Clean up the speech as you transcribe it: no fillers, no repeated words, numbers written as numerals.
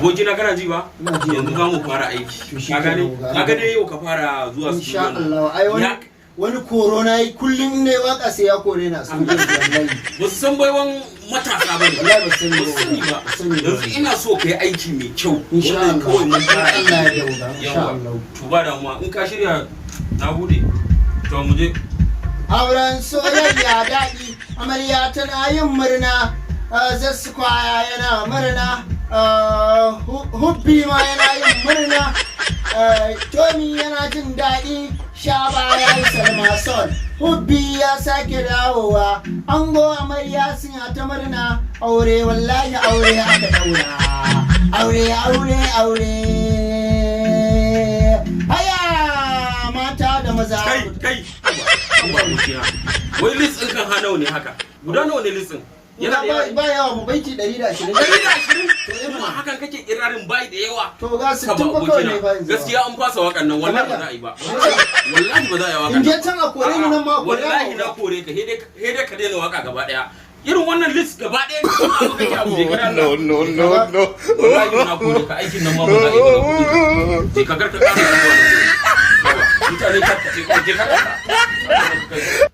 abokina kana ji ba yanzu za mu fara aiki ka gane yau ka fara zuwa su insha Allah ai wani corona yi kullum ne waka sai ya kore na sun ji wallahi ba su san baiwan matasa bane wallahi ba sani ba yanzu ina so kai aiki mai kyau insha Allah kawai mun fara Allah ya yarda insha Allah to ba damuwa in ka shirya na bude to mu je auren soyayya daɗi amarya tana yin murna zassu kwaya yana murna hubbi ma yana yin murna Tommy yana jin daɗi Shaba ya yi Salma Sol hubbi ya sake dawowa ango amarya suna ta murna aure wallahi aure aka daura aure haya mata da maza kai wai list ɗin kan hanau ne haka guda nawa ne list ɗin yana ba yawa mu baiti 120 kuma hakan kake kirarin bai da yawa to ga 60 ko kawai ne ba yanzu gaskiya an fasa wakan nan wallahi ba za a yi ba wallahi ba za a yi wakan in je can a kore ni nan ma kore wallahi na kore ka hede ka daina waka gaba daya irin wannan list gaba daya abu kake abu je kana no wallahi na kore ka aikin nan ma ba za a yi ba je ka garka ka mutane ka ce ka je ka